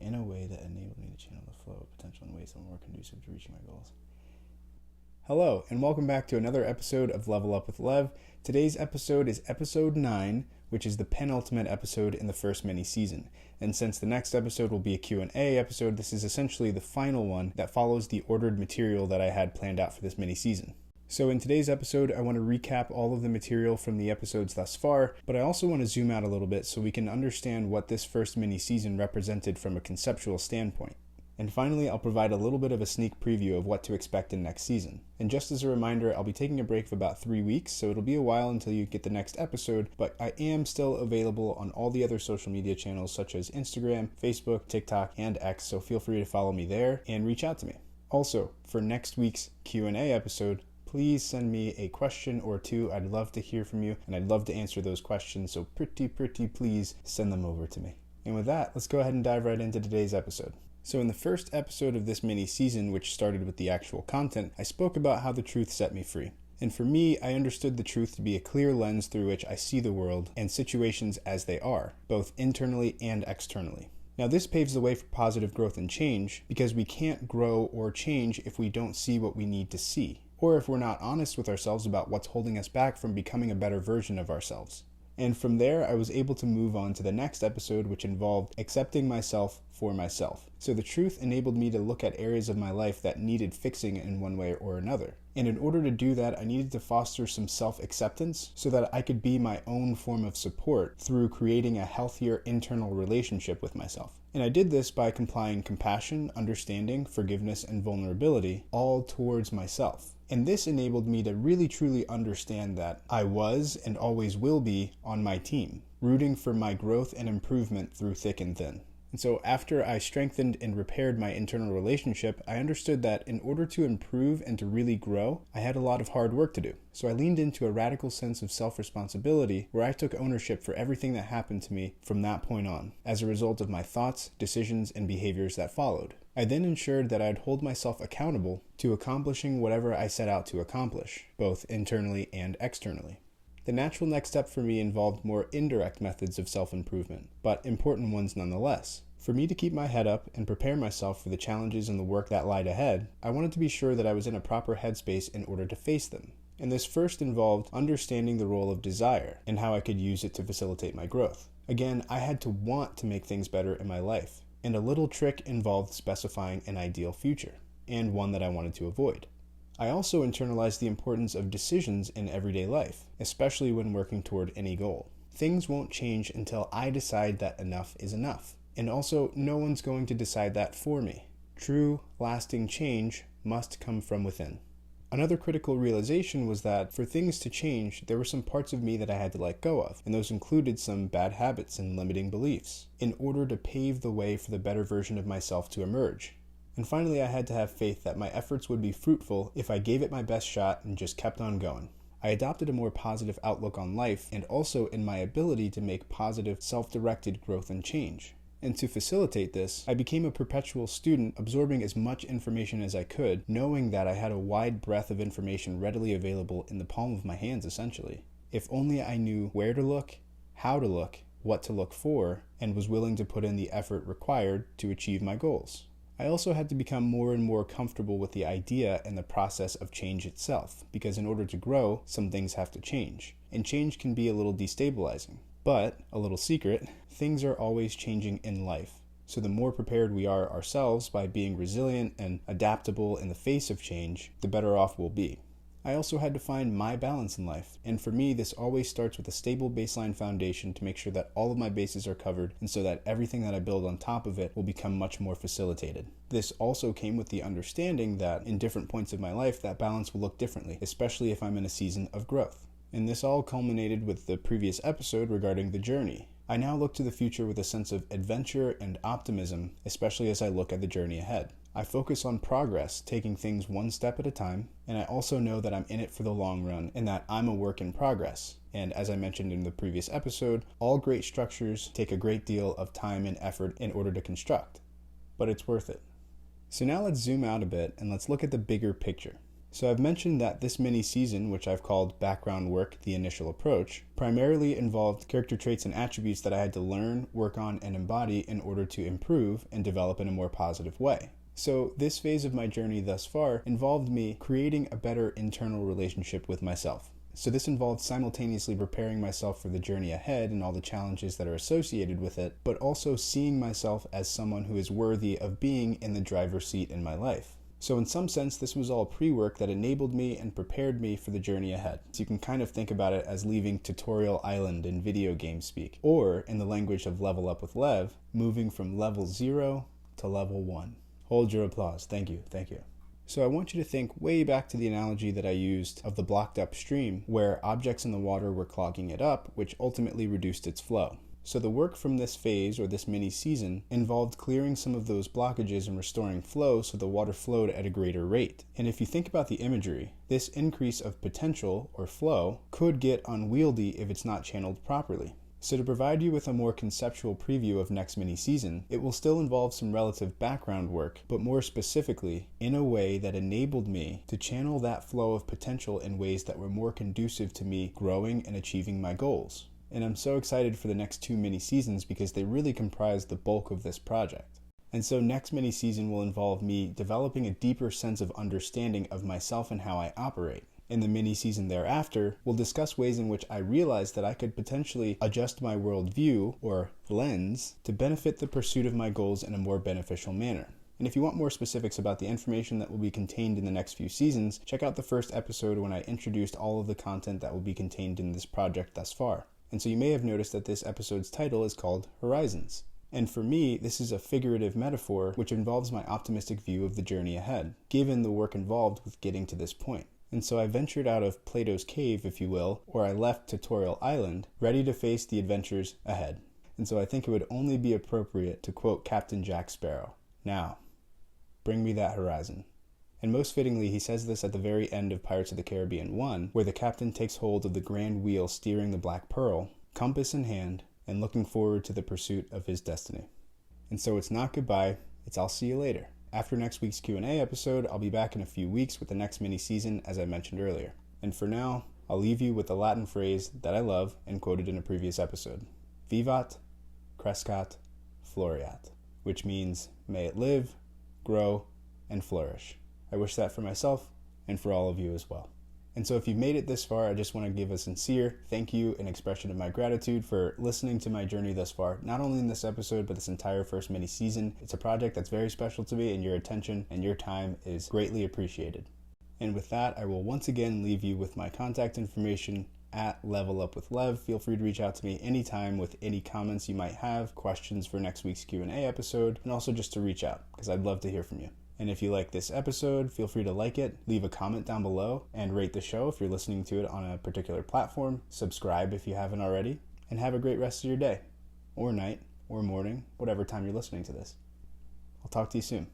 in a way that enabled me to channel the flow of potential in ways that were more conducive to reaching my goals. Hello, and welcome back to another episode of Level Up with Lev. Today's episode is episode 9, which is the penultimate episode in the first mini-season. And since the next episode will be a Q&A episode, this is essentially the final one that follows the ordered material that I had planned out for this mini-season. So in today's episode, I want to recap all of the material from the episodes thus far, but I also want to zoom out a little bit so we can understand what this first mini-season represented from a conceptual standpoint. And finally, I'll provide a little bit of a sneak preview of what to expect in next season. And just as a reminder, I'll be taking a break of about 3 weeks, so it'll be a while until you get the next episode, but I am still available on all the other social media channels such as Instagram, Facebook, TikTok, and X, so feel free to follow me there and reach out to me. Also, for next week's Q&A episode, please send me a question or two. I'd love to hear from you, and I'd love to answer those questions, so pretty please send them over to me. And with that, let's go ahead and dive right into today's episode. So in the first episode of this mini-season, which started with the actual content, I spoke about how the truth set me free. And for me, I understood the truth to be a clear lens through which I see the world and situations as they are, both internally and externally. Now this paves the way for positive growth and change, because we can't grow or change if we don't see what we need to see, or if we're not honest with ourselves about what's holding us back from becoming a better version of ourselves. And from there, I was able to move on to the next episode, which involved accepting myself for myself. So the truth enabled me to look at areas of my life that needed fixing in one way or another. And in order to do that, I needed to foster some self-acceptance so that I could be my own form of support through creating a healthier internal relationship with myself. And I did this by applying compassion, understanding, forgiveness, and vulnerability, all towards myself. And this enabled me to really truly understand that I was and always will be on my team, rooting for my growth and improvement through thick and thin. And so after I strengthened and repaired my internal relationship, I understood that in order to improve and to really grow, I had a lot of hard work to do. So I leaned into a radical sense of self-responsibility where I took ownership for everything that happened to me from that point on, as a result of my thoughts, decisions, and behaviors that followed. I then ensured that I'd hold myself accountable to accomplishing whatever I set out to accomplish, both internally and externally. The natural next step for me involved more indirect methods of self-improvement, but important ones nonetheless. For me to keep my head up and prepare myself for the challenges and the work that lied ahead, I wanted to be sure that I was in a proper headspace in order to face them. And this first involved understanding the role of desire and how I could use it to facilitate my growth. Again, I had to want to make things better in my life. And a little trick involved specifying an ideal future, and one that I wanted to avoid. I also internalized the importance of decisions in everyday life, especially when working toward any goal. Things won't change until I decide that enough is enough. And also, no one's going to decide that for me. True, lasting change must come from within. Another critical realization was that for things to change, there were some parts of me that I had to let go of, and those included some bad habits and limiting beliefs, in order to pave the way for the better version of myself to emerge. And finally, I had to have faith that my efforts would be fruitful if I gave it my best shot and just kept on going. I adopted a more positive outlook on life and also in my ability to make positive, self-directed growth and change. And to facilitate this, I became a perpetual student, absorbing as much information as I could, knowing that I had a wide breadth of information readily available in the palm of my hands, essentially. If only I knew where to look, how to look, what to look for, and was willing to put in the effort required to achieve my goals. I also had to become more and more comfortable with the idea and the process of change itself, because in order to grow, some things have to change, and change can be a little destabilizing. But, a little secret, things are always changing in life. So the more prepared we are ourselves by being resilient and adaptable in the face of change, the better off we'll be. I also had to find my balance in life, and for me this always starts with a stable baseline foundation to make sure that all of my bases are covered, and so that everything that I build on top of it will become much more facilitated. This also came with the understanding that in different points of my life that balance will look differently, especially if I'm in a season of growth. And this all culminated with the previous episode regarding the journey. I now look to the future with a sense of adventure and optimism, especially as I look at the journey ahead. I focus on progress, taking things one step at a time, and I also know that I'm in it for the long run and that I'm a work in progress. And as I mentioned in the previous episode, all great structures take a great deal of time and effort in order to construct, but it's worth it. So now let's zoom out a bit and let's look at the bigger picture. So I've mentioned that this mini season, which I've called Background Work, the Initial Approach, primarily involved character traits and attributes that I had to learn, work on, and embody in order to improve and develop in a more positive way. So this phase of my journey thus far involved me creating a better internal relationship with myself. So this involved simultaneously preparing myself for the journey ahead and all the challenges that are associated with it, but also seeing myself as someone who is worthy of being in the driver's seat in my life. So in some sense, this was all pre-work that enabled me and prepared me for the journey ahead. So you can kind of think about it as leaving Tutorial Island in video game speak, or in the language of Level Up with Lev, moving from level 0 to level 1. Hold your applause. Thank you. Thank you. So I want you to think way back to the analogy that I used of the blocked up stream, where objects in the water were clogging it up, which ultimately reduced its flow. So the work from this phase, or this mini season, involved clearing some of those blockages and restoring flow so the water flowed at a greater rate. And if you think about the imagery, this increase of potential, or flow, could get unwieldy if it's not channeled properly. So to provide you with a more conceptual preview of next mini season, it will still involve some relative background work, but more specifically, in a way that enabled me to channel that flow of potential in ways that were more conducive to me growing and achieving my goals. And I'm so excited for the next 2 mini seasons because they really comprise the bulk of this project. And so next mini season will involve me developing a deeper sense of understanding of myself and how I operate. In the mini season thereafter, we'll discuss ways in which I realized that I could potentially adjust my worldview, or lens, to benefit the pursuit of my goals in a more beneficial manner. And if you want more specifics about the information that will be contained in the next few seasons, check out the first episode when I introduced all of the content that will be contained in this project thus far. And so you may have noticed that this episode's title is called Horizons. And for me, this is a figurative metaphor which involves my optimistic view of the journey ahead, given the work involved with getting to this point. And so I ventured out of Plato's cave, if you will, or I left Tutorial Island, ready to face the adventures ahead. And so I think it would only be appropriate to quote Captain Jack Sparrow, "Now, bring me that horizon." And most fittingly, he says this at the very end of Pirates of the Caribbean 1, where the captain takes hold of the grand wheel steering the Black Pearl, compass in hand, and looking forward to the pursuit of his destiny. And so it's not goodbye, it's I'll see you later. After next week's Q&A episode, I'll be back in a few weeks with the next mini season, as I mentioned earlier. And for now, I'll leave you with the Latin phrase that I love and quoted in a previous episode. Vivat, crescat, floreat, which means may it live, grow, and flourish. I wish that for myself and for all of you as well. And so if you've made it this far, I just want to give a sincere thank you and expression of my gratitude for listening to my journey thus far, not only in this episode, but this entire first mini season. It's a project that's very special to me, and your attention and your time is greatly appreciated. And with that, I will once again leave you with my contact information at Level Up with Lev. Feel free to reach out to me anytime with any comments you might have, questions for next week's Q&A episode, and also just to reach out, because I'd love to hear from you. And if you like this episode, feel free to like it, leave a comment down below, and rate the show if you're listening to it on a particular platform. Subscribe if you haven't already, and have a great rest of your day, or night, or morning, whatever time you're listening to this. I'll talk to you soon.